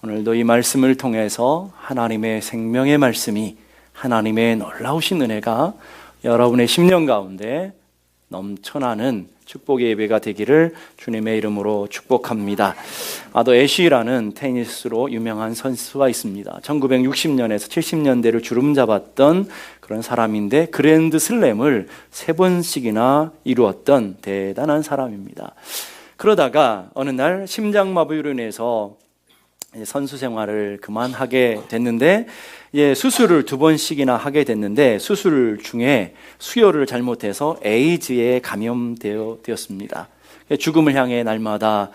오늘도 이 말씀을 통해서 하나님의 생명의 말씀이, 하나님의 놀라우신 은혜가 여러분의 심령 가운데 넘쳐나는 축복의 예배가 되기를 주님의 이름으로 축복합니다. 아더 애쉬라는 테니스로 유명한 선수가 있습니다. 1960년에서 70년대를 주름잡았던 그런 사람인데 그랜드 슬램을 3번씩이나 이루었던 대단한 사람입니다. 그러다가 어느 날 심장마비로 인해서 선수 생활을 그만하게 됐는데 수술을 2번씩이나 하게 됐는데 수술 중에 수혈을 잘못해서 에이즈에 감염되었습니다. 죽음을 향해 날마다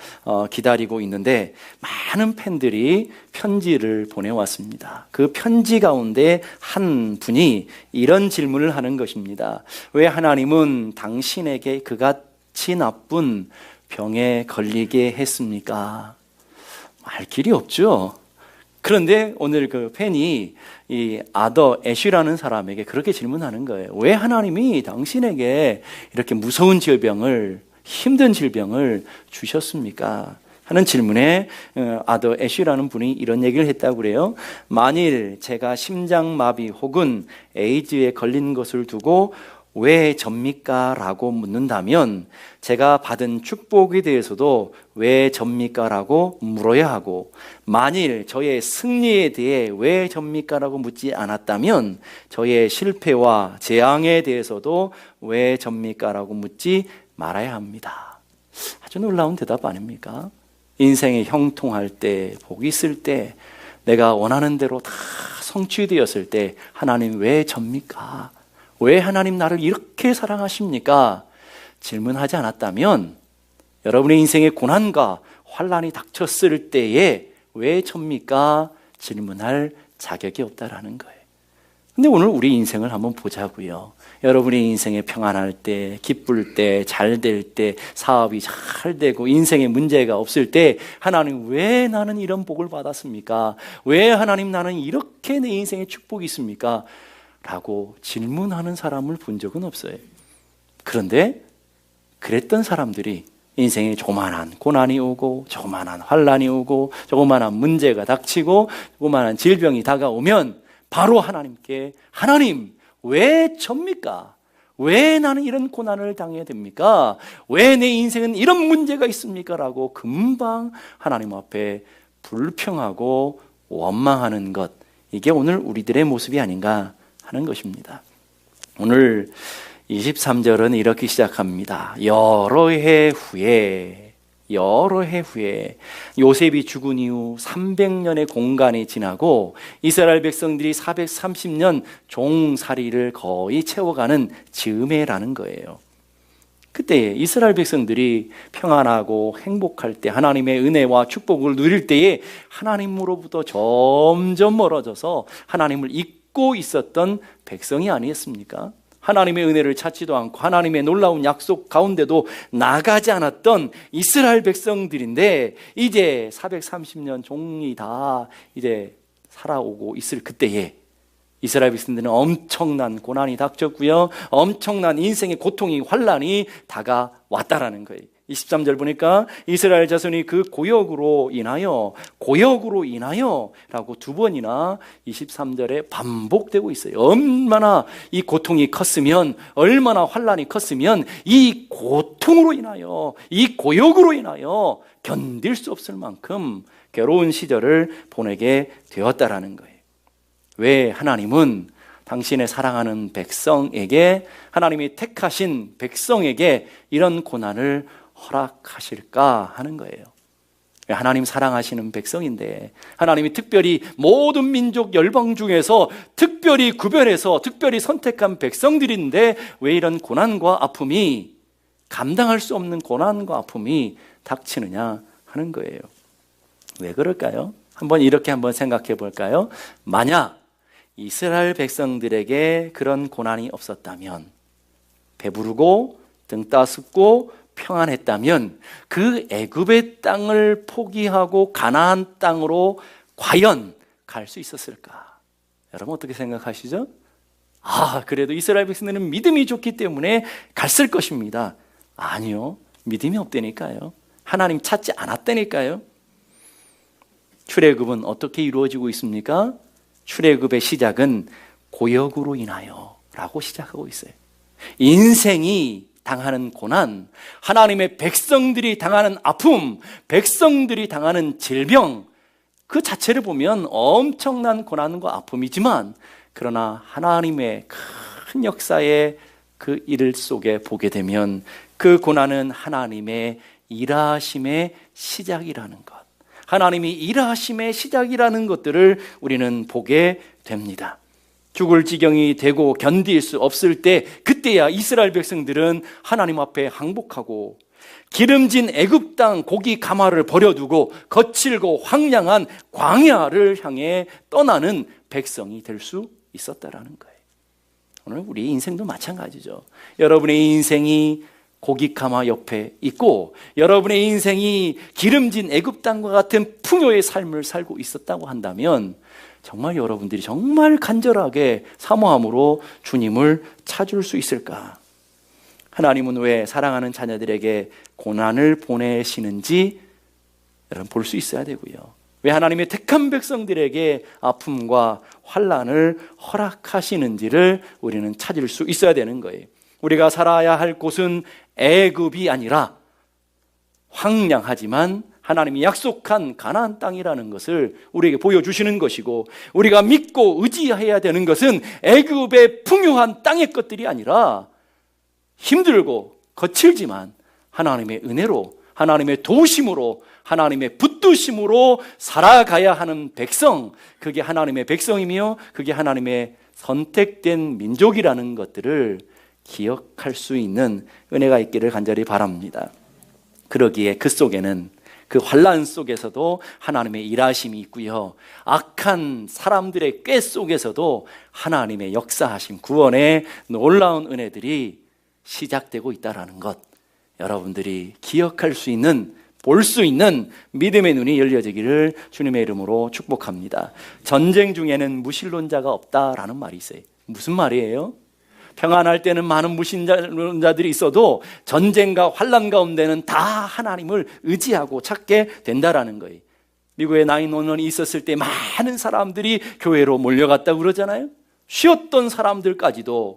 기다리고 있는데 많은 팬들이 편지를 보내왔습니다. 그 편지 가운데 한 분이 이런 질문을 하는 것입니다. 왜 하나님은 당신에게 그같이 나쁜 병에 걸리게 했습니까? 말 길이 없죠. 그런데 오늘 그 팬이 이 아더 애쉬라는 사람에게 그렇게 질문하는 거예요. 왜 하나님이 당신에게 이렇게 무서운 질병을, 힘든 질병을 주셨습니까? 하는 질문에 아더 애쉬라는 분이 이런 얘기를 했다고 그래요. 만일 제가 심장마비 혹은 에이즈에 걸린 것을 두고 왜 접니까? 라고 묻는다면 제가 받은 축복에 대해서도 왜 접니까? 라고 물어야 하고, 만일 저의 승리에 대해 왜 접니까? 라고 묻지 않았다면 저의 실패와 재앙에 대해서도 왜 접니까? 라고 묻지 말아야 합니다. 아주 놀라운 대답 아닙니까? 인생이 형통할 때, 복이 있을 때, 내가 원하는 대로 다 성취되었을 때 하나님 왜 접니까? 왜 하나님 나를 이렇게 사랑하십니까? 질문하지 않았다면 여러분의 인생의 고난과 환난이 닥쳤을 때에 왜 접니까? 질문할 자격이 없다라는 거예요. 근데 오늘 우리 인생을 한번 보자고요. 여러분의 인생에 평안할 때, 기쁠 때, 잘 될 때, 사업이 잘 되고 인생에 문제가 없을 때 하나님 왜 나는 이런 복을 받았습니까? 왜 하나님 나는 이렇게 내 인생에 축복이 있습니까? 라고 질문하는 사람을 본 적은 없어요. 그런데 그랬던 사람들이 인생에 조그만한 고난이 오고 조그만한 환난이 오고 조그만한 문제가 닥치고 조그만한 질병이 다가오면 바로 하나님께 하나님 왜 접니까? 왜 나는 이런 고난을 당해야 됩니까? 왜 내 인생은 이런 문제가 있습니까? 라고 금방 하나님 앞에 불평하고 원망하는 것, 이게 오늘 우리들의 모습이 아닌가 하는 것입니다. 오늘 23절은 이렇게 시작합니다. 여러 해 후에 요셉이 죽은 이후 300년의 공간이 지나고 이스라엘 백성들이 430년 종살이를 거의 채워가는 즈음에라는 거예요. 그때 이스라엘 백성들이 평안하고 행복할 때, 하나님의 은혜와 축복을 누릴 때에 하나님으로부터 점점 멀어져서 하나님을 잊고 있었던 백성이 아니었습니까? 하나님의 은혜를 찾지도 않고 하나님의 놀라운 약속 가운데도 나가지 않았던 이스라엘 백성들인데 이제 430년 종이 다 이제 살아오고 있을 그때에 이스라엘 백성들은 엄청난 고난이 닥쳤고요, 엄청난 인생의 고통이, 환난이 다가왔다라는 거예요. 23절 보니까 이스라엘 자손이 그 고역으로 인하여 라고 2번이나 23절에 반복되고 있어요. 얼마나 이 고통이 컸으면, 얼마나 환난이 컸으면 이 고통으로 인하여, 이 고역으로 인하여 견딜 수 없을 만큼 괴로운 시절을 보내게 되었다라는 거예요. 왜 하나님은 당신의 사랑하는 백성에게, 하나님이 택하신 백성에게 이런 고난을 허락하실까 하는 거예요. 하나님 사랑하시는 백성인데, 하나님이 특별히 모든 민족 열방 중에서 특별히 구별해서 특별히 선택한 백성들인데 왜 이런 고난과 아픔이, 감당할 수 없는 고난과 아픔이 닥치느냐 하는 거예요. 왜 그럴까요? 이렇게 한번 생각해 볼까요? 만약 이스라엘 백성들에게 그런 고난이 없었다면, 배부르고 등 따숩고 평안했다면 그 애굽의 땅을 포기하고 가나안 땅으로 과연 갈 수 있었을까? 여러분 어떻게 생각하시죠? 그래도 이스라엘 백성들은 믿음이 좋기 때문에 갔을 것입니다. 아니요, 믿음이 없다니까요. 하나님 찾지 않았다니까요. 출애굽은 어떻게 이루어지고 있습니까? 출애굽의 시작은 고역으로 인하여 라고 시작하고 있어요. 인생이 당하는 고난, 하나님의 백성들이 당하는 아픔, 백성들이 당하는 질병, 그 자체를 보면 엄청난 고난과 아픔이지만, 그러나 하나님의 큰 역사의 그 일 속에 보게 되면 그 고난은 하나님의 일하심의 시작이라는 것, 하나님이 일하심의 시작이라는 것들을 우리는 보게 됩니다. 죽을 지경이 되고 견딜 수 없을 때, 그때야 이스라엘 백성들은 하나님 앞에 항복하고 기름진 애굽 땅 고기 가마를 버려두고 거칠고 황량한 광야를 향해 떠나는 백성이 될 수 있었다라는 거예요. 오늘 우리 인생도 마찬가지죠. 여러분의 인생이 고기 가마 옆에 있고 여러분의 인생이 기름진 애굽 땅과 같은 풍요의 삶을 살고 있었다고 한다면, 정말 여러분들이 정말 간절하게 사모함으로 주님을 찾을 수 있을까? 하나님은 왜 사랑하는 자녀들에게 고난을 보내시는지 여러분 볼 수 있어야 되고요. 왜 하나님의 택한 백성들에게 아픔과 환난을 허락하시는지를 우리는 찾을 수 있어야 되는 거예요. 우리가 살아야 할 곳은 애굽이 아니라 황량하지만 하나님이 약속한 가나안 땅이라는 것을 우리에게 보여주시는 것이고, 우리가 믿고 의지해야 되는 것은 애굽의 풍요한 땅의 것들이 아니라 힘들고 거칠지만 하나님의 은혜로, 하나님의 도우심으로, 하나님의 붙드심으로 살아가야 하는 백성, 그게 하나님의 백성이며 그게 하나님의 선택된 민족이라는 것들을 기억할 수 있는 은혜가 있기를 간절히 바랍니다. 그러기에 그 속에는, 그 환난 속에서도 하나님의 일하심이 있고요, 악한 사람들의 꾀 속에서도 하나님의 역사하심, 구원의 놀라운 은혜들이 시작되고 있다는 것, 여러분들이 기억할 수 있는, 볼 수 있는 믿음의 눈이 열려지기를 주님의 이름으로 축복합니다. 전쟁 중에는 무신론자가 없다라는 말이 있어요. 무슨 말이에요? 평안할 때는 많은 무신론자들이 있어도 전쟁과 환난 가운데는 다 하나님을 의지하고 찾게 된다라는 거예요. 미국에 9/11이 있었을 때 많은 사람들이 교회로 몰려갔다고 그러잖아요. 쉬었던 사람들까지도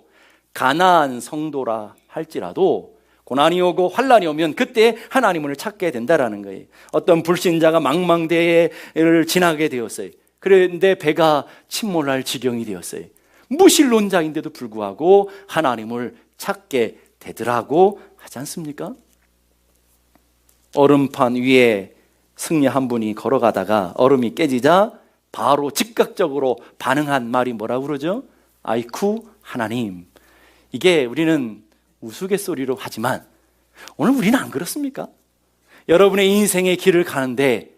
가난한 성도라 할지라도 고난이 오고 환난이 오면 그때 하나님을 찾게 된다라는 거예요. 어떤 불신자가 망망대해를 지나게 되었어요. 그런데 배가 침몰할 지경이 되었어요. 무신론자인데도 불구하고 하나님을 찾게 되더라고 하지 않습니까? 얼음판 위에 승려 한 분이 걸어가다가 얼음이 깨지자 바로 즉각적으로 반응한 말이 뭐라고 그러죠? 아이쿠 하나님. 이게 우리는 우스갯소리로 하지만 오늘 우리는 안 그렇습니까? 여러분의 인생의 길을 가는데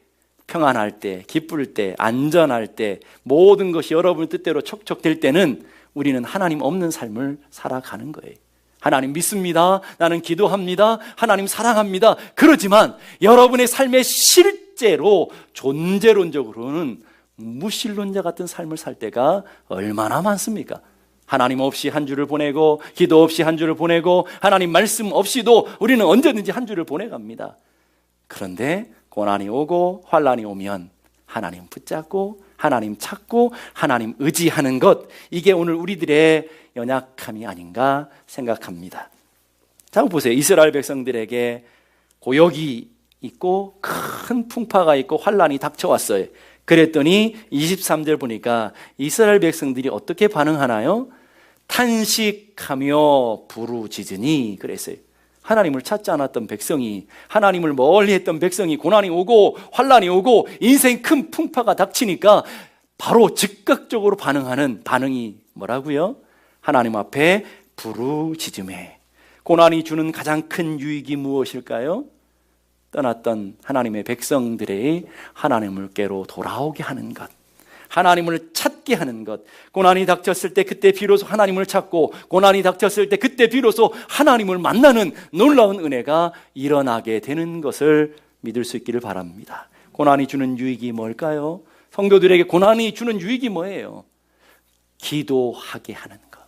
평안할 때, 기쁠 때, 안전할 때, 모든 것이 여러분의 뜻대로 촉촉될 때는 우리는 하나님 없는 삶을 살아가는 거예요. 하나님 믿습니다. 나는 기도합니다. 하나님 사랑합니다. 그러지만 여러분의 삶의 실제로 존재론적으로는 무신론자 같은 삶을 살 때가 얼마나 많습니까? 하나님 없이 한 주를 보내고 기도 없이 한 주를 보내고 하나님 말씀 없이도 우리는 언제든지 한 주를 보내갑니다. 그런데 고난이 오고 환난이 오면 하나님 붙잡고 하나님 찾고 하나님 의지하는 것, 이게 오늘 우리들의 연약함이 아닌가 생각합니다. 자, 한번 보세요. 이스라엘 백성들에게 고역이 있고 큰 풍파가 있고 환난이 닥쳐왔어요. 그랬더니 23절 보니까 이스라엘 백성들이 어떻게 반응하나요? 탄식하며 부르짖으니 그랬어요. 하나님을 찾지 않았던 백성이, 하나님을 멀리했던 백성이 고난이 오고 환난이 오고 인생 큰 풍파가 닥치니까 바로 즉각적으로 반응하는 반응이 뭐라고요? 하나님 앞에 부르짖음에. 고난이 주는 가장 큰 유익이 무엇일까요? 떠났던 하나님의 백성들의 하나님을께로 돌아오게 하는 것, 하나님을 찾게 하는 것. 고난이 닥쳤을 때 그때 비로소 하나님을 찾고, 고난이 닥쳤을 때 그때 비로소 하나님을 만나는 놀라운 은혜가 일어나게 되는 것을 믿을 수 있기를 바랍니다. 고난이 주는 유익이 뭘까요? 성도들에게 고난이 주는 유익이 뭐예요? 기도하게 하는 것,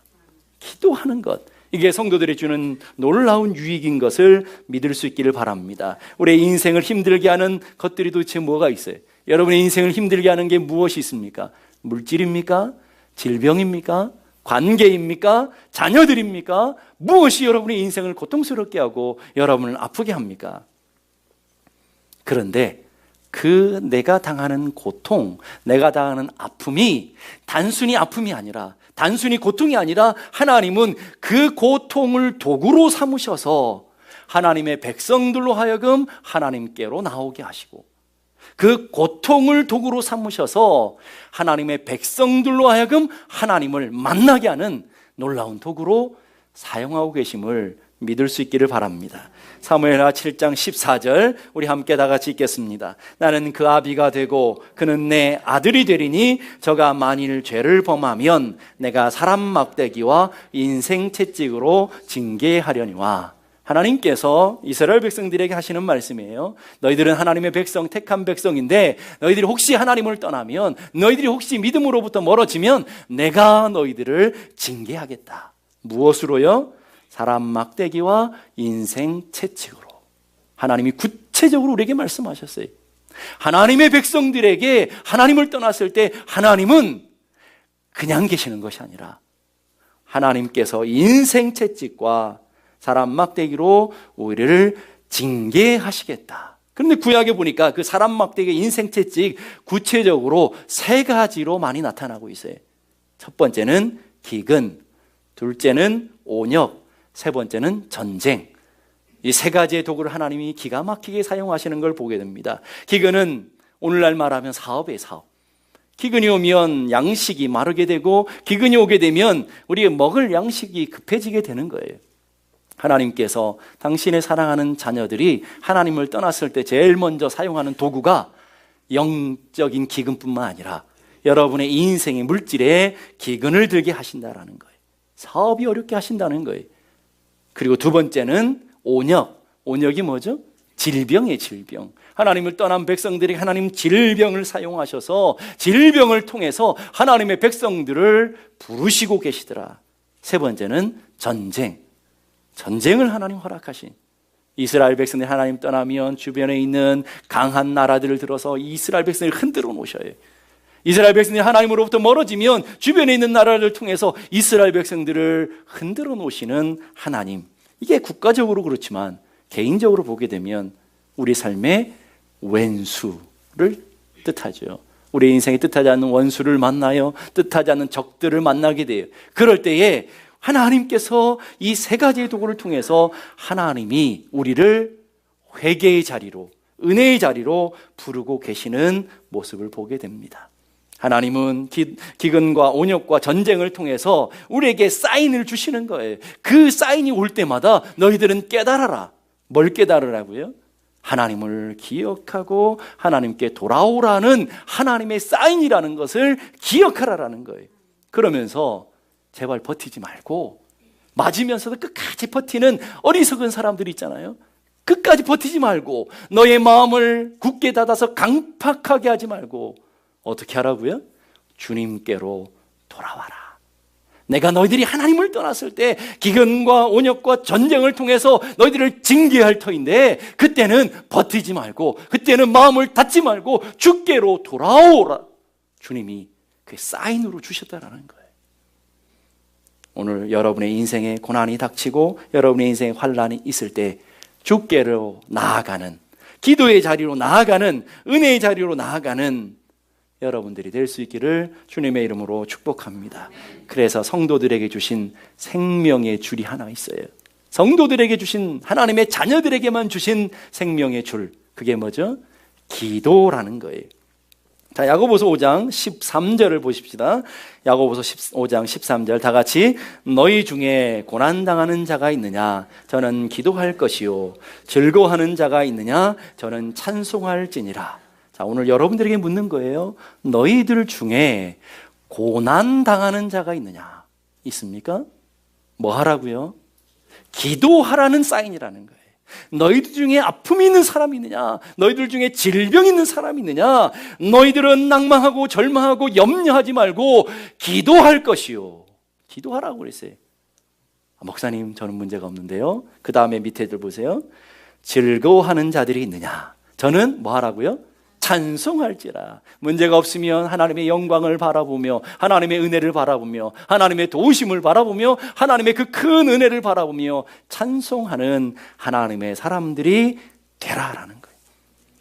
기도하는 것. 이게 성도들이 주는 놀라운 유익인 것을 믿을 수 있기를 바랍니다. 우리의 인생을 힘들게 하는 것들이 도대체 뭐가 있어요? 여러분의 인생을 힘들게 하는 게 무엇이 있습니까? 물질입니까? 질병입니까? 관계입니까? 자녀들입니까? 무엇이 여러분의 인생을 고통스럽게 하고 여러분을 아프게 합니까? 그런데 그 내가 당하는 고통, 내가 당하는 아픔이 단순히 아픔이 아니라, 단순히 고통이 아니라 하나님은 그 고통을 도구로 삼으셔서 하나님의 백성들로 하여금 하나님께로 나오게 하시고, 그 고통을 도구로 삼으셔서 하나님의 백성들로 하여금 하나님을 만나게 하는 놀라운 도구로 사용하고 계심을 믿을 수 있기를 바랍니다. 사무엘하 7장 14절 우리 함께 다 같이 읽겠습니다. 나는 그 아비가 되고 그는 내 아들이 되리니 저가 만일 죄를 범하면 내가 사람 막대기와 인생 채찍으로 징계하려니와. 하나님께서 이스라엘 백성들에게 하시는 말씀이에요. 너희들은 하나님의 백성, 택한 백성인데 너희들이 혹시 하나님을 떠나면, 너희들이 혹시 믿음으로부터 멀어지면 내가 너희들을 징계하겠다. 무엇으로요? 사람 막대기와 인생 채찍으로. 하나님이 구체적으로 우리에게 말씀하셨어요. 하나님의 백성들에게 하나님을 떠났을 때 하나님은 그냥 계시는 것이 아니라 하나님께서 인생 채찍과 사람 막대기로 우리를 징계하시겠다. 그런데 구약에 보니까 그 사람 막대기, 인생 채찍 구체적으로 세 가지로 많이 나타나고 있어요. 첫 번째는 기근, 둘째는 온역, 세 번째는 전쟁. 이 세 가지의 도구를 하나님이 기가 막히게 사용하시는 걸 보게 됩니다. 기근은 오늘날 말하면 사업의 사업. 기근이 오면 양식이 마르게 되고, 기근이 오게 되면 우리가 먹을 양식이 급해지게 되는 거예요. 하나님께서 당신의 사랑하는 자녀들이 하나님을 떠났을 때 제일 먼저 사용하는 도구가 영적인 기근뿐만 아니라 여러분의 인생의 물질에 기근을 들게 하신다라는 거예요. 사업이 어렵게 하신다는 거예요. 그리고 두 번째는 온역. 온역이 뭐죠? 질병이에요, 질병. 하나님을 떠난 백성들이 하나님 질병을 사용하셔서 질병을 통해서 하나님의 백성들을 부르시고 계시더라. 세 번째는 전쟁. 전쟁을 하나님 허락하신, 이스라엘 백성들이 하나님 떠나면 주변에 있는 강한 나라들을 들어서 이스라엘 백성을 흔들어 놓으셔요. 이스라엘 백성들이 하나님으로부터 멀어지면 주변에 있는 나라를 통해서 이스라엘 백성들을 흔들어 놓으시는 하나님. 이게 국가적으로 그렇지만 개인적으로 보게 되면 우리 삶의 왼수를 뜻하죠. 우리 인생에 뜻하지 않는 원수를 만나요. 뜻하지 않는 적들을 만나게 돼요. 그럴 때에 하나님께서 이 세 가지의 도구를 통해서 하나님이 우리를 회개의 자리로, 은혜의 자리로 부르고 계시는 모습을 보게 됩니다. 하나님은 기근과 온역과 전쟁을 통해서 우리에게 사인을 주시는 거예요. 그 사인이 올 때마다 너희들은 깨달아라. 뭘 깨달으라고요? 하나님을 기억하고 하나님께 돌아오라는 하나님의 사인이라는 것을 기억하라라는 거예요. 그러면서 제발 버티지 말고, 맞으면서도 끝까지 버티는 어리석은 사람들이 있잖아요. 끝까지 버티지 말고 너의 마음을 굳게 닫아서 강팍하게 하지 말고 어떻게 하라고요? 주님께로 돌아와라. 내가 너희들이 하나님을 떠났을 때 기근과 온역과 전쟁을 통해서 너희들을 징계할 터인데, 그때는 버티지 말고, 그때는 마음을 닫지 말고 주께로 돌아오라. 주님이 그 사인으로 주셨다라는 거예요. 오늘 여러분의 인생에 고난이 닥치고 여러분의 인생에 환난이 있을 때 주께로 나아가는, 기도의 자리로 나아가는, 은혜의 자리로 나아가는 여러분들이 될 수 있기를 주님의 이름으로 축복합니다. 그래서 성도들에게 주신 생명의 줄이 하나 있어요. 성도들에게 주신, 하나님의 자녀들에게만 주신 생명의 줄, 그게 뭐죠? 기도라는 거예요. 자, 야고보서 5장 13절을 보십시다. 야고보서 5장 13절 다 같이, 너희 중에 고난당하는 자가 있느냐? 저는 기도할 것이요. 즐거워하는 자가 있느냐? 저는 찬송할지니라. 자, 오늘 여러분들에게 묻는 거예요. 너희들 중에 고난당하는 자가 있느냐? 있습니까? 뭐 하라고요? 기도하라는 사인이라는 거예요. 너희들 중에 아픔이 있는 사람이 있느냐? 너희들 중에 질병이 있는 사람이 있느냐? 너희들은 낭망하고 절망하고 염려하지 말고 기도할 것이요. 기도하라고 그랬어요. 목사님, 저는 문제가 없는데요. 그 다음에 밑에들 보세요. 즐거워하는 자들이 있느냐? 저는 뭐 하라고요? 찬송할지라. 문제가 없으면 하나님의 영광을 바라보며 하나님의 은혜를 바라보며 하나님의 도우심을 바라보며 하나님의 그 큰 은혜를 바라보며 찬송하는 하나님의 사람들이 되라라는 거예요.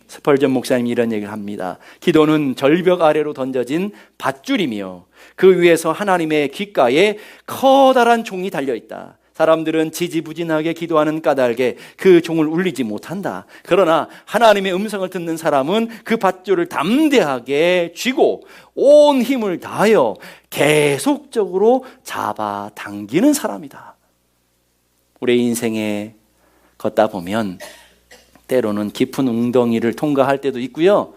스펄전 목사님이 이런 얘기를 합니다. 기도는 절벽 아래로 던져진 밧줄이며 그 위에서 하나님의 귓가에 커다란 종이 달려있다. 사람들은 지지부진하게 기도하는 까닭에 그 종을 울리지 못한다. 그러나 하나님의 음성을 듣는 사람은 그 밧줄을 담대하게 쥐고 온 힘을 다하여 계속적으로 잡아당기는 사람이다. 우리 인생에 걷다 보면 때로는 깊은 웅덩이를 통과할 때도 있고요,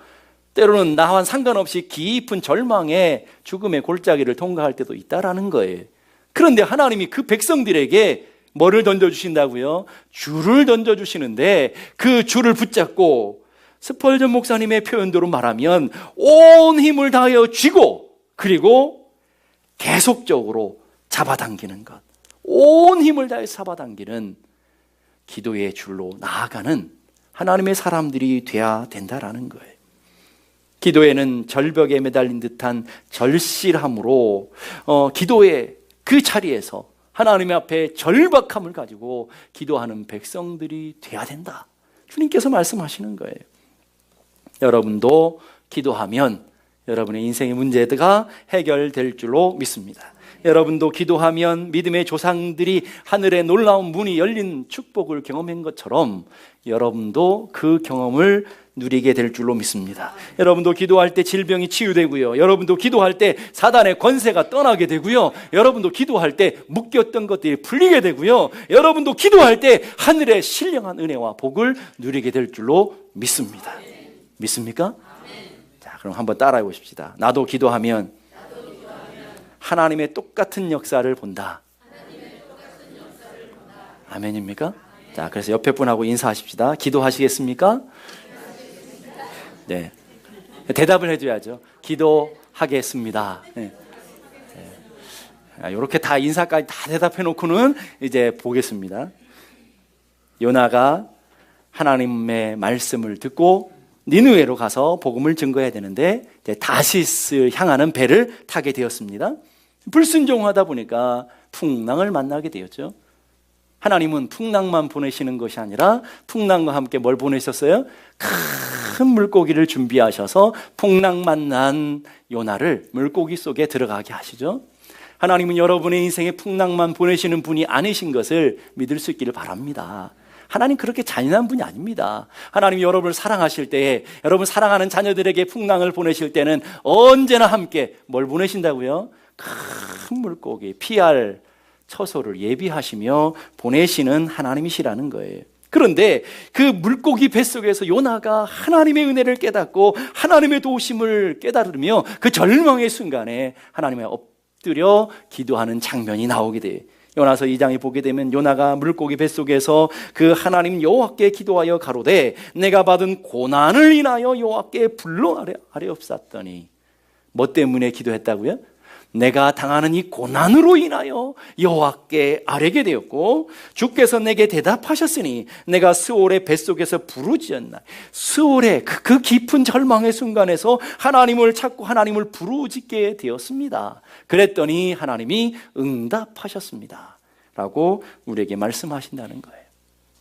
때로는 나와 상관없이 깊은 절망의 죽음의 골짜기를 통과할 때도 있다라는 거예요. 그런데 하나님이 그 백성들에게 뭐를 던져주신다고요? 줄을 던져주시는데 그 줄을 붙잡고 스펄전 목사님의 표현대로 말하면 온 힘을 다하여 쥐고 그리고 계속적으로 잡아당기는 것, 온 힘을 다해 잡아당기는 기도의 줄로 나아가는 하나님의 사람들이 돼야 된다라는 거예요. 기도에는 절벽에 매달린 듯한 절실함으로 기도의 그 자리에서 하나님 앞에 절박함을 가지고 기도하는 백성들이 돼야 된다. 주님께서 말씀하시는 거예요. 여러분도 기도하면 여러분의 인생의 문제가 해결될 줄로 믿습니다. 여러분도 기도하면 믿음의 조상들이 하늘의 놀라운 문이 열린 축복을 경험한 것처럼 여러분도 그 경험을 누리게 될 줄로 믿습니다. 여러분도 기도할 때 질병이 치유되고요, 여러분도 기도할 때 사단의 권세가 떠나게 되고요, 여러분도 기도할 때 묶였던 것들이 풀리게 되고요, 여러분도 기도할 때 하늘의 신령한 은혜와 복을 누리게 될 줄로 믿습니다. 믿습니까? 자, 그럼 한번 따라해 보십시다. 나도 기도하면 하나님의 똑같은 역사를 본다. 아멘입니까? 자, 그래서 옆에 분하고 인사하십시다. 기도하시겠습니까? 네, 대답을 해줘야죠. 기도하겠습니다. 네. 네. 이렇게 다 인사까지 다 대답해 놓고는 이제 보겠습니다. 요나가 하나님의 말씀을 듣고 니느웨로 가서 복음을 증거해야 되는데 이제 다시스 향하는 배를 타게 되었습니다. 불순종하다 보니까 풍랑을 만나게 되었죠. 하나님은 풍랑만 보내시는 것이 아니라 풍랑과 함께 뭘 보내셨어요? 큰 물고기를 준비하셔서 풍랑 만난 요나를 물고기 속에 들어가게 하시죠. 하나님은 여러분의 인생에 풍랑만 보내시는 분이 아니신 것을 믿을 수 있기를 바랍니다. 하나님 그렇게 잔인한 분이 아닙니다. 하나님이 여러분을 사랑하실 때에, 여러분 사랑하는 자녀들에게 풍랑을 보내실 때는 언제나 함께 뭘 보내신다고요? 큰 물고기, 피할 처소를 예비하시며 보내시는 하나님이시라는 거예요. 그런데 그 물고기 뱃속에서 요나가 하나님의 은혜를 깨닫고 하나님의 도우심을 깨달으며 그 절망의 순간에 하나님의 엎드려 기도하는 장면이 나오게 돼요. 요나서 2장에 보게 되면 요나가 물고기 뱃속에서 그 하나님 여호와께 기도하여 가로되 내가 받은 고난을 인하여 여호와께 불러 아뢰옵사더니, 뭐 때문에 기도했다고요? 내가 당하는 이 고난으로 인하여 여호와께 아뢰게 되었고 주께서 내게 대답하셨으니 내가 스올의 뱃속에서 부르짖었나. 스올의 그 깊은 절망의 순간에서 하나님을 찾고 하나님을 부르짖게 되었습니다. 그랬더니 하나님이 응답하셨습니다 라고 우리에게 말씀하신다는 거예요.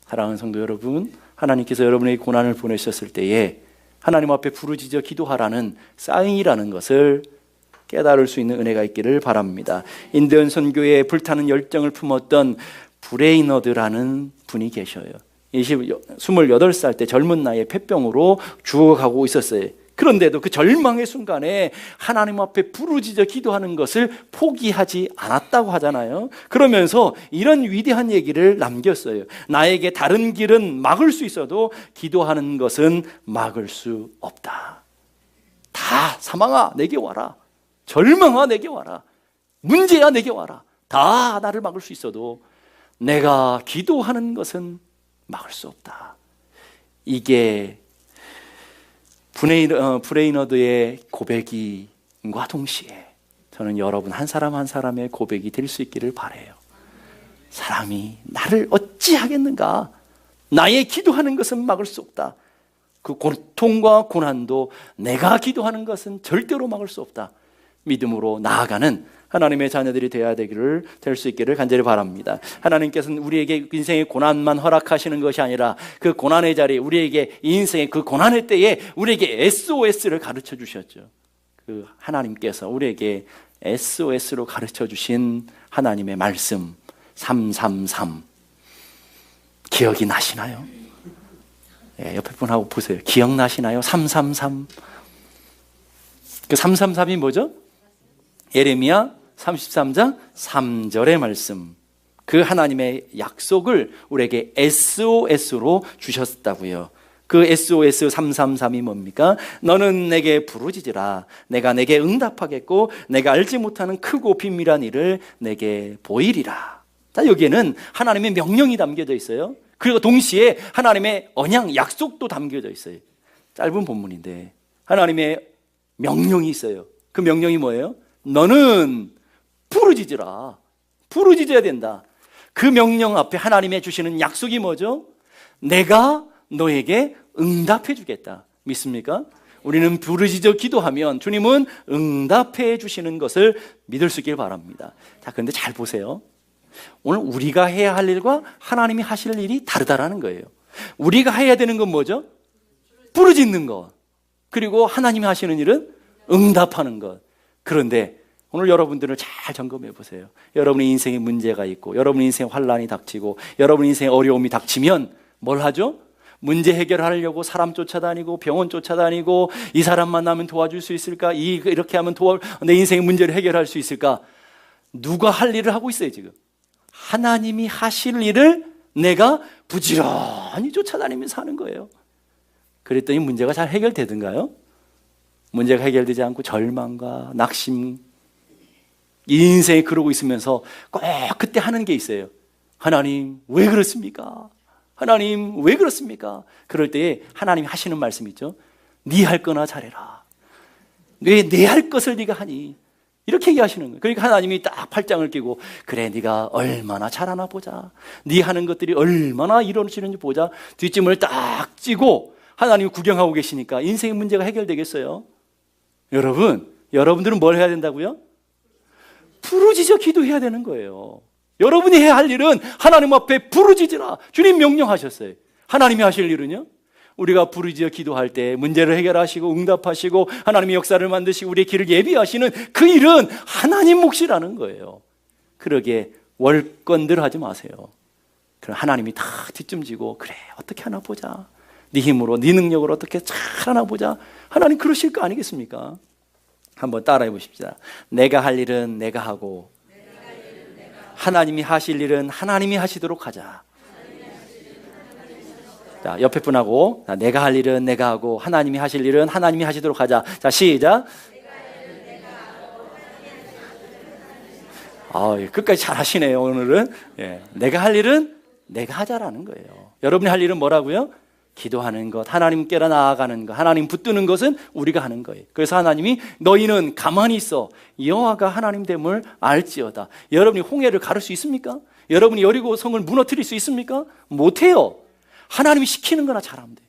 사랑하는 성도 여러분, 하나님께서 여러분에게 고난을 보내셨을 때에 하나님 앞에 부르짖어 기도하라는 사인이라는 것을 깨달을 수 있는 은혜가 있기를 바랍니다. 인도연 선교에 불타는 열정을 품었던 브레이너드라는 분이 계셔요. 28살 때 젊은 나이에 폐병으로 죽어가고 있었어요. 그런데도 그 절망의 순간에 하나님 앞에 부르짖어 기도하는 것을 포기하지 않았다고 하잖아요. 그러면서 이런 위대한 얘기를 남겼어요. 나에게 다른 길은 막을 수 있어도 기도하는 것은 막을 수 없다. 다 사망아 내게 와라, 절망아 내게 와라, 문제야 내게 와라, 다 나를 막을 수 있어도 내가 기도하는 것은 막을 수 없다. 이게 브레이너드의 고백과 동시에 저는 여러분 한 사람 한 사람의 고백이 될 수 있기를 바라요. 사람이 나를 어찌하겠는가, 나의 기도하는 것은 막을 수 없다. 그 고통과 고난도 내가 기도하는 것은 절대로 막을 수 없다. 믿음으로 나아가는 하나님의 자녀들이 될 수 있기를 간절히 바랍니다. 하나님께서는 우리에게 인생의 고난만 허락하시는 것이 아니라 그 고난의 자리에 우리에게 인생의 그 고난의 때에 우리에게 SOS를 가르쳐 주셨죠. 그 하나님께서 우리에게 SOS로 가르쳐 주신 하나님의 말씀 333 기억이 나시나요? 예, 옆에 분하고 보세요. 기억나시나요? 333. 그 333이 뭐죠? 예레미야 33장 3절의 말씀. 그 하나님의 약속을 우리에게 SOS로 주셨다고요. 그 SOS 333이 뭡니까? 너는 내게 부르짖으라. 내가 내게 응답하겠고 내가 알지 못하는 크고 비밀한 일을 내게 보이리라. 자, 여기에는 하나님의 명령이 담겨져 있어요. 그리고 동시에 하나님의 언약, 약속도 담겨져 있어요. 짧은 본문인데 하나님의 명령이 있어요. 그 명령이 뭐예요? 너는 부르짖으라. 부르짖어야 된다. 그 명령 앞에 하나님의 주시는 약속이 뭐죠? 내가 너에게 응답해 주겠다. 믿습니까? 우리는 부르짖어 기도하면 주님은 응답해 주시는 것을 믿을 수 있길 바랍니다. 자, 그런데 잘 보세요. 오늘 우리가 해야 할 일과 하나님이 하실 일이 다르다라는 거예요. 우리가 해야 되는 건 뭐죠? 부르짖는 것. 그리고 하나님이 하시는 일은 응답하는 것. 그런데 오늘 여러분들을 잘 점검해 보세요. 여러분의 인생에 문제가 있고 여러분의 인생에 환란이 닥치고 여러분의 인생에 어려움이 닥치면 뭘 하죠? 문제 해결하려고 사람 쫓아다니고 병원 쫓아다니고 이 사람 만나면 도와줄 수 있을까? 이렇게 하면 내 인생의 문제를 해결할 수 있을까? 누가 할 일을 하고 있어요 지금? 하나님이 하실 일을 내가 부지런히 쫓아다니면서 하는 거예요. 그랬더니 문제가 잘 해결되던가요? 문제가 해결되지 않고 절망과 낙심, 이 인생에 그러고 있으면서 꼭 그때 하는 게 있어요. 하나님 왜 그렇습니까? 하나님 왜 그렇습니까? 그럴 때에 하나님이 하시는 말씀 있죠. 네 할 거나 잘해라. 왜 내 할 것을 네가 하니? 이렇게 얘기하시는 거예요. 그러니까 하나님이 딱 팔짱을 끼고 그래 네가 얼마나 잘하나 보자. 네 하는 것들이 얼마나 이루어지는지 보자. 뒷짐을 딱 찌고 하나님이 구경하고 계시니까 인생의 문제가 해결되겠어요? 여러분들은 뭘 해야 된다고요? 부르짖어 기도해야 되는 거예요. 여러분이 해야 할 일은 하나님 앞에 부르짖으라. 주님 명령하셨어요. 하나님이 하실 일은요? 우리가 부르짖어 기도할 때 문제를 해결하시고 응답하시고 하나님의 역사를 만드시고 우리의 길을 예비하시는 그 일은 하나님 몫이라는 거예요. 그러게 월권들 하지 마세요. 그럼 하나님이 다 뒷짐지고 그래 어떻게 하나 보자. 네 힘으로 네 능력으로 어떻게 잘 하나 보자. 하나님 그러실 거 아니겠습니까? 한번 따라해 보십시다. 내가 할 일은 내가 하고 하나님이 하실 일은 하나님이 하시도록 하자. 자, 옆에 분하고 내가 할 일은 내가 하고 하나님이 하실 일은 하나님이 하시도록 하자. 자, 시작. 끝까지 잘 하시네요 오늘은. 예, 내가 할 일은 내가 하자라는 거예요. 여러분이 할 일은 뭐라고요? 기도하는 것, 하나님께로 나아가는 것, 하나님 붙드는 것은 우리가 하는 거예요. 그래서 하나님이 너희는 가만히 있어 여호와가 하나님 됨을 알지어다. 여러분이 홍해를 가를 수 있습니까? 여러분이 여리고 성을 무너뜨릴 수 있습니까? 못해요. 하나님이 시키는 거나 잘하면 돼.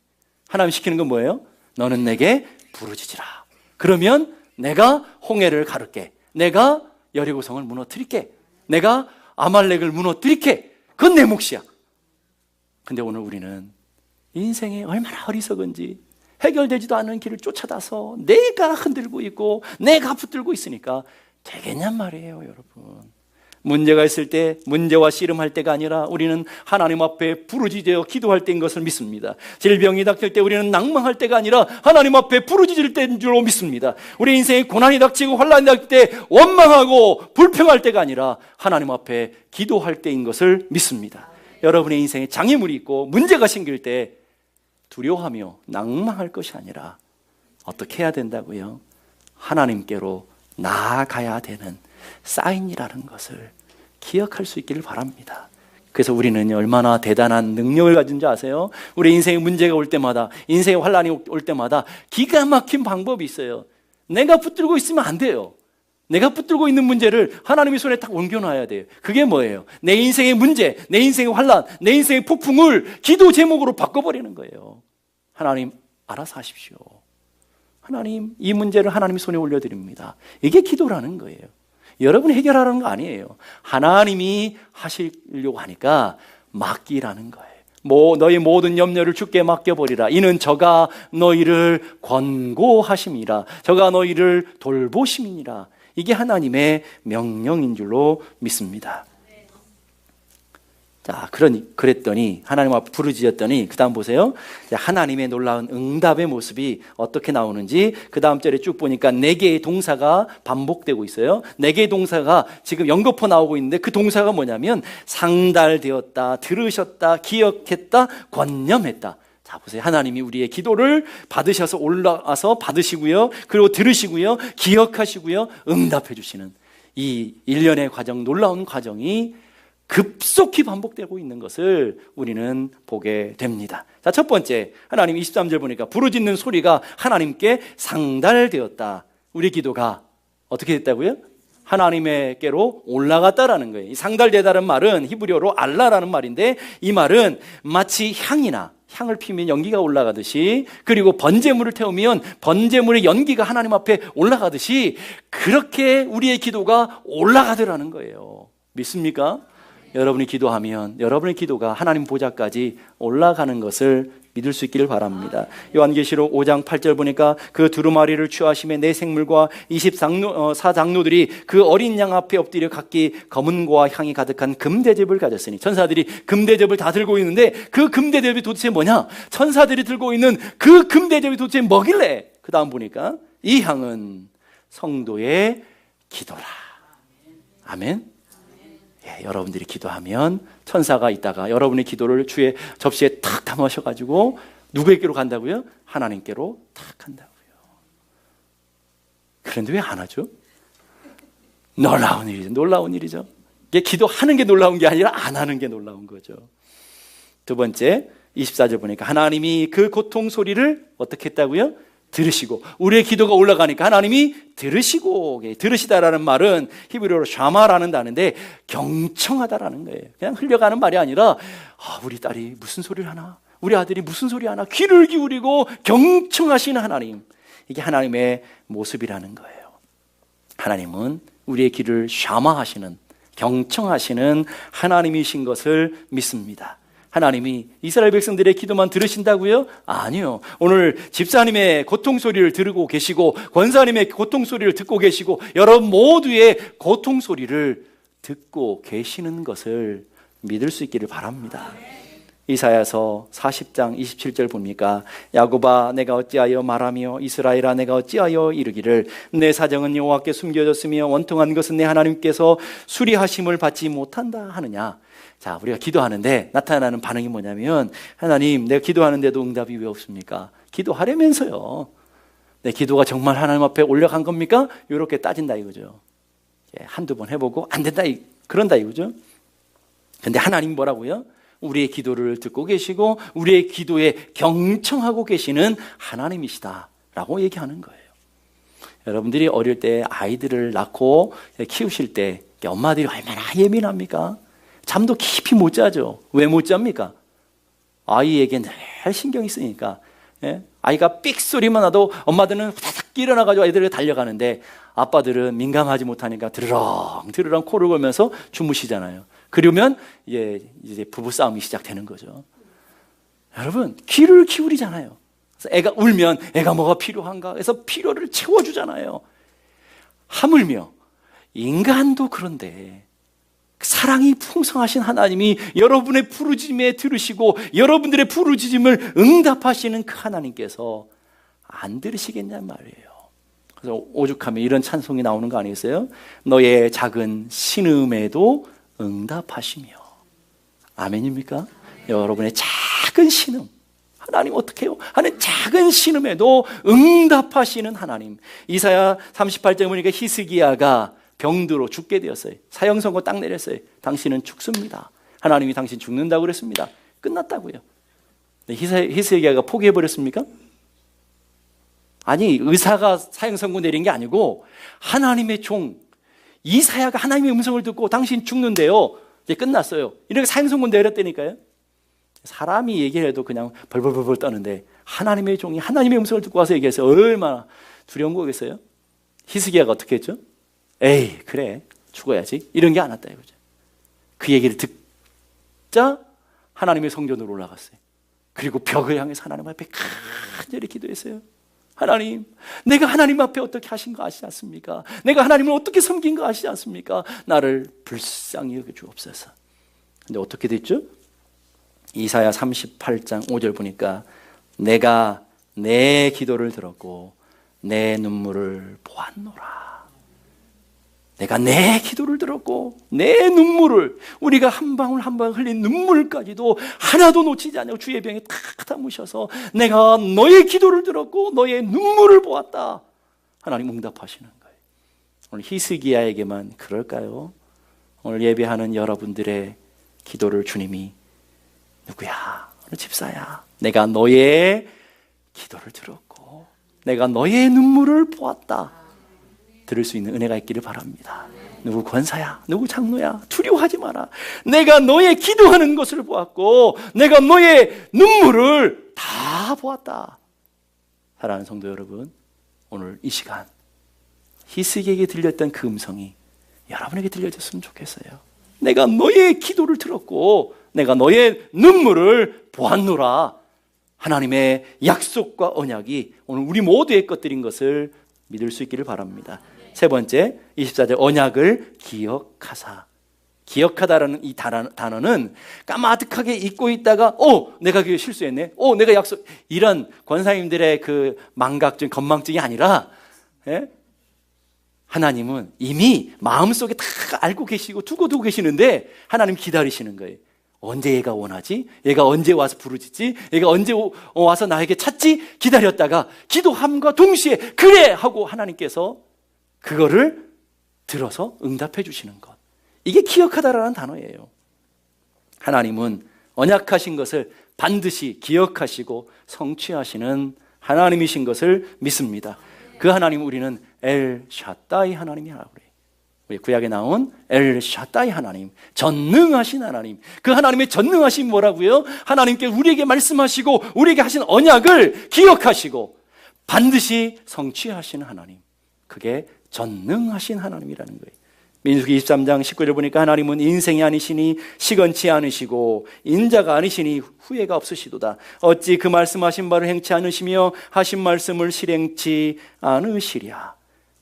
하나님이 시키는 건 뭐예요? 너는 내게 부르짖으라. 그러면 내가 홍해를 가를게. 내가 여리고 성을 무너뜨릴게. 내가 아말렉을 무너뜨릴게. 그건 내 몫이야. 근데 오늘 우리는 인생이 얼마나 어리석은지 해결되지도 않는 길을 쫓아다서 내가 흔들고 있고 내가 붙들고 있으니까 되겠냔 말이에요. 여러분, 문제가 있을 때 문제와 씨름할 때가 아니라 우리는 하나님 앞에 부르짖어 기도할 때인 것을 믿습니다. 질병이 닥칠 때 우리는 낭망할 때가 아니라 하나님 앞에 부르짖을 때인 줄로 믿습니다. 우리 인생에 고난이 닥치고 환난이 닥칠 때 원망하고 불평할 때가 아니라 하나님 앞에 기도할 때인 것을 믿습니다. 여러분의 인생에 장애물이 있고 문제가 생길 때 두려워하며 낭망할 것이 아니라 어떻게 해야 된다고요? 하나님께로 나아가야 되는 사인이라는 것을 기억할 수 있기를 바랍니다. 그래서 우리는 얼마나 대단한 능력을 가진지 아세요? 우리 인생에 문제가 올 때마다, 인생에 환란이 올 때마다 기가 막힌 방법이 있어요. 내가 붙들고 있으면 안 돼요. 내가 붙들고 있는 문제를 하나님의 손에 딱 옮겨놔야 돼요. 그게 뭐예요? 내 인생의 문제, 내 인생의 환란, 내 인생의 폭풍을 기도 제목으로 바꿔버리는 거예요. 하나님, 알아서 하십시오. 하나님, 이 문제를 하나님 손에 올려드립니다. 이게 기도라는 거예요. 여러분이 해결하라는 거 아니에요. 하나님이 하시려고 하니까 맡기라는 거예요. 너희 모든 염려를 주께 맡겨버리라. 이는 저가 너희를 권고하심이라. 저가 너희를 돌보심이니라. 이게 하나님의 명령인 줄로 믿습니다. 자, 그랬더니 하나님 앞에 부르짖었더니 그 다음 보세요. 하나님의 놀라운 응답의 모습이 어떻게 나오는지 그 다음 절에 쭉 보니까 4개의 동사가 반복되고 있어요. 4개의 동사가 지금 연거푸 나오고 있는데 그 동사가 뭐냐면 상달되었다, 들으셨다, 기억했다, 권념했다. 자, 보세요. 하나님이 우리의 기도를 받으셔서 올라와서 받으시고요, 그리고 들으시고요, 기억하시고요, 응답해 주시는 이 일련의 과정, 놀라운 과정이 급속히 반복되고 있는 것을 우리는 보게 됩니다. 자, 첫 번째, 하나님 23절 보니까 부르짖는 소리가 하나님께 상달되었다. 우리 기도가 어떻게 됐다고요? 하나님께로 올라갔다라는 거예요. 이 상달되다는 말은 히브리어로 알라라는 말인데, 이 말은 마치 향을 피우면 연기가 올라가듯이, 그리고 번제물을 태우면 번제물의 연기가 하나님 앞에 올라가듯이, 그렇게 우리의 기도가 올라가더라는 거예요. 믿습니까? 여러분이 기도하면 여러분의 기도가 하나님 보좌까지 올라가는 것을 믿을 수 있기를 바랍니다. 요한계시록 5장 8절 보니까 그 두루마리를 취하심에 내 생물과 24장로들이 그 어린 양 앞에 엎드려 각기 검은고와 향이 가득한 금대접을 가졌으니, 천사들이 금대접을 다 들고 있는데 그 금대접이 도대체 뭐냐? 천사들이 들고 있는 그 금대접이 도대체 뭐길래? 그 다음 보니까 이 향은 성도의 기도라. 아멘. 여러분들이 기도하면 천사가 있다가 여러분의 기도를 주의 접시에 탁 담으셔가지고 누구에게로 간다고요? 하나님께로 탁 간다고요. 그런데 왜 안 하죠? 놀라운 일이죠. 이게 기도하는 게 놀라운 게 아니라 안 하는 게 놀라운 거죠. 두 번째, 24절 보니까 하나님이 그 고통 소리를 어떻게 했다고요? 들으시고, 우리의 기도가 올라가니까 하나님이 들으시다라는 말은 히브리어로 샤마라는 단어인데 경청하다라는 거예요. 그냥 흘려가는 말이 아니라 우리 딸이 무슨 소리를 하나, 우리 아들이 무슨 소리 하나, 귀를 기울이고 경청하시는 하나님, 이게 하나님의 모습이라는 거예요. 하나님은 우리의 귀를 샤마하시는, 경청하시는 하나님이신 것을 믿습니다. 하나님이 이스라엘 백성들의 기도만 들으신다고요? 아니요. 오늘 집사님의 고통 소리를 들고 계시고, 권사님의 고통 소리를 듣고 계시고, 여러분 모두의 고통 소리를 듣고 계시는 것을 믿을 수 있기를 바랍니다. 이사야서 40장 27절 보니까 야곱아 내가 어찌하여 말하며 이스라엘아 내가 어찌하여 이르기를 내 사정은 여호와께 숨겨졌으며 원통한 것은 내 하나님께서 수리하심을 받지 못한다 하느냐. 자, 우리가 기도하는데 나타나는 반응이 뭐냐면, 하나님 내가 기도하는데도 응답이 왜 없습니까? 기도하려면서요, 내 기도가 정말 하나님 앞에 올라간 겁니까? 이렇게 따진다 이거죠. 한두 번 해보고 안 된다 그런다 이거죠. 근데 하나님 뭐라고요? 우리의 기도를 듣고 계시고 우리의 기도에 경청하고 계시는 하나님이시다 라고 얘기하는 거예요. 여러분들이 어릴 때 아이들을 낳고 키우실 때 엄마들이 얼마나 예민합니까? 잠도 깊이 못 자죠. 왜 못 잡니까? 아이에게 늘 신경이 쓰니까. 아이가 삑 소리만 나도 엄마들은 후다닥 일어나가지고 아이들에게 달려가는데, 아빠들은 민감하지 못하니까 드르렁 코를 걸면서 주무시잖아요. 그러면 이제 부부싸움이 시작되는 거죠. 여러분, 귀를 기울이잖아요. 그래서 애가 울면 애가 뭐가 필요한가 해서 필요를 채워주잖아요. 하물며 인간도 그런데 사랑이 풍성하신 하나님이 여러분의 부르짖음에 들으시고 여러분들의 부르짖음을 응답하시는 그 하나님께서 안 들으시겠냔 말이에요. 그래서 오죽하면 이런 찬송이 나오는 거 아니겠어요? 너의 작은 신음에도 응답하시며. 아멘입니까? 여러분의 작은 신음, 하나님 어떻게 해요? 하는 작은 신음에도 응답하시는 하나님. 이사야 38장 보니까 히스기야가 병들어 죽게 되었어요. 사형 선고 딱 내렸어요. 당신은 죽습니다. 하나님이 당신 죽는다고 그랬습니다. 끝났다고요. 히스기야가 포기해버렸습니까? 아니, 의사가 사형 선고 내린 게 아니고 하나님의 종 이사야가 하나님의 음성을 듣고 당신 죽는데요, 이제 끝났어요. 이렇게 사형 선고 내렸다니까요. 사람이 얘기를 해도 그냥 벌벌벌벌 떠는데 하나님의 종이 하나님의 음성을 듣고 와서 얘기해서 얼마나 두려운 거겠어요? 히스기야가 어떻게 했죠? 에이 그래 죽어야지 이런 게 안 왔다 이거죠. 그 얘기를 듣자 하나님의 성전으로 올라갔어요. 그리고 벽을 향해서 하나님 앞에 간절히 기도했어요. 하나님, 내가 하나님 앞에 어떻게 하신 거 아시지 않습니까? 내가 하나님을 어떻게 섬긴 거 아시지 않습니까? 나를 불쌍히 여겨 주옵소서. 근데 어떻게 됐죠? 이사야 38장 5절 보니까 내가 내 기도를 들었고 내 눈물을 보았노라. 내가 내 기도를 들었고 내 눈물을, 우리가 한 방울 한 방울 흘린 눈물까지도 하나도 놓치지 않고 주의 병에 탁 담으셔서 내가 너의 기도를 들었고 너의 눈물을 보았다. 하나님 응답하시는 거예요. 오늘 히스기야에게만 그럴까요? 오늘 예배하는 여러분들의 기도를 주님이 누구야? 어느 집사야? 내가 너의 기도를 들었고 내가 너의 눈물을 보았다. 들을 수 있는 은혜가 있기를 바랍니다. 누구 권사야, 누구 장로야, 두려워하지 마라. 내가 너의 기도하는 것을 보았고 내가 너의 눈물을 다 보았다. 사랑하는 성도 여러분, 오늘 이 시간 히스기야에게 들렸던 그 음성이 여러분에게 들려졌으면 좋겠어요. 내가 너의 기도를 들었고 내가 너의 눈물을 보았노라. 하나님의 약속과 언약이 오늘 우리 모두의 것들인 것을 믿을 수 있기를 바랍니다. 세 번째, 24절 언약을 기억하사. 기억하다라는 이 단어는 까마득하게 잊고 있다가 내가 그게 실수했네, 내가 약속, 이런 권사님들의 그 망각증, 건망증이 아니라 하나님은 이미 마음속에 다 알고 계시고 두고 계시는데 하나님 기다리시는 거예요. 언제 얘가 원하지? 얘가 언제 와서 부르짖지? 얘가 언제 와서 나에게 찾지? 기다렸다가 기도함과 동시에 그래! 하고 하나님께서 그거를 들어서 응답해 주시는 것. 이게 기억하다라는 단어예요. 하나님은 언약하신 것을 반드시 기억하시고 성취하시는 하나님이신 것을 믿습니다. 그 하나님 우리는 엘 샤다이 하나님이라고 그래요. 우리 구약에 나온 엘 샤다이 하나님, 전능하신 하나님. 그 하나님의 전능하신 뭐라고요? 하나님께 우리에게 말씀하시고 우리에게 하신 언약을 기억하시고 반드시 성취하시는 하나님. 그게 전능하신 하나님이라는 거예요. 민수기 23장 19절 보니까 하나님은 인생이 아니시니 시건치 않으시고 인자가 아니시니 후회가 없으시도다. 어찌 그 말씀하신 바를 행치 않으시며 하신 말씀을 실행치 않으시랴.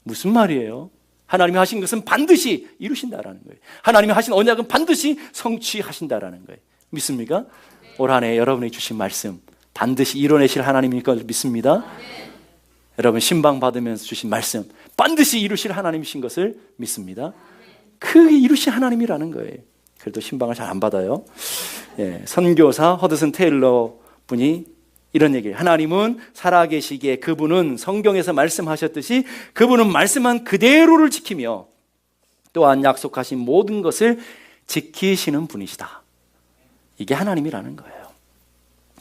무슨 말이에요? 하나님이 하신 것은 반드시 이루신다라는 거예요. 하나님이 하신 언약은 반드시 성취하신다라는 거예요. 믿습니까? 올 한 해 여러분이 주신 말씀 반드시 이뤄내실 하나님일 걸 믿습니다. 여러분 신방 받으면서 주신 말씀 반드시 이루실 하나님이신 것을 믿습니다. 그 이루신 하나님이라는 거예요. 그래도 신방을 잘 안 받아요. 선교사 허드슨 테일러 분이 이런 얘기예요. 하나님은 살아계시기에 그분은 성경에서 말씀하셨듯이 그분은 말씀한 그대로를 지키며 또한 약속하신 모든 것을 지키시는 분이시다. 이게 하나님이라는 거예요.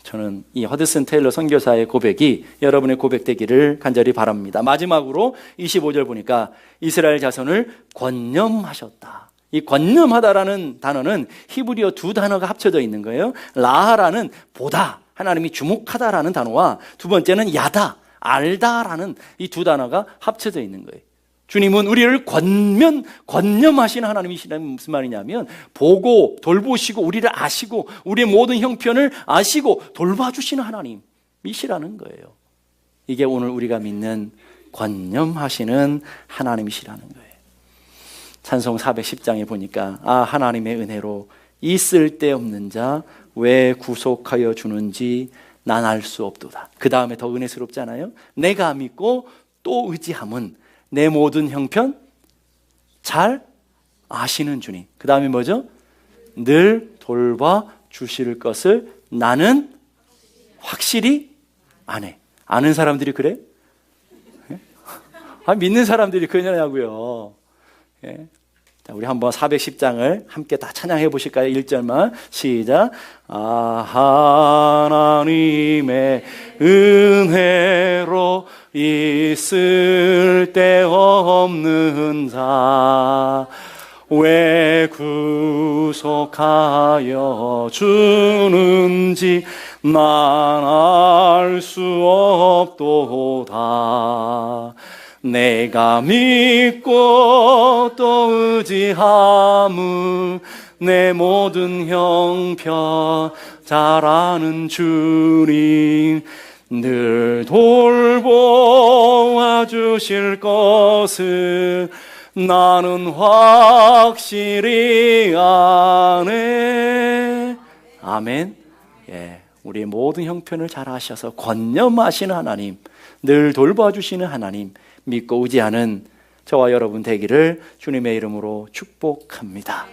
저는 이 허드슨 테일러 선교사의 고백이 여러분의 고백되기를 간절히 바랍니다. 마지막으로 25절 보니까 이스라엘 자손을 권념하셨다. 이 권념하다라는 단어는 히브리어 두 단어가 합쳐져 있는 거예요. 라하라는 보다, 하나님이 주목하다라는 단어와 두 번째는 야다, 알다라는 이 두 단어가 합쳐져 있는 거예요. 주님은 우리를 권념하시는 하나님이시라는 무슨 말이냐면 보고 돌보시고 우리를 아시고 우리의 모든 형편을 아시고 돌봐주시는 하나님이시라는 거예요. 이게 오늘 우리가 믿는 권념하시는 하나님이시라는 거예요. 찬송 410장에 보니까 하나님의 은혜로 있을 데 없는 자 왜 구속하여 주는지 난 알 수 없도다. 그 다음에 더 은혜스럽잖아요. 내가 믿고 또 의지함은 내 모든 형편 잘 아시는 주님. 그 다음에 뭐죠? 늘 돌봐 주실 것을 나는 확실히 아네. 아는 사람들이 그래? 믿는 사람들이 그러냐고요. 자, 우리 한번 410장을 함께 다 찬양해 보실까요? 1절만 시작. 하나님의 은혜로 있을 데 없는 자 왜 구속하여 주는지 난 알 수 없도다. 내가 믿고 또 의지함은 내 모든 형편 잘 아는 주님 늘 돌보아 주실 것을 나는 확실히 아네. 아멘. 예, 우리 모든 형편을 잘 아셔서 권념하시는 하나님, 늘 돌봐주시는 하나님 믿고 의지하는 저와 여러분 되기를 주님의 이름으로 축복합니다.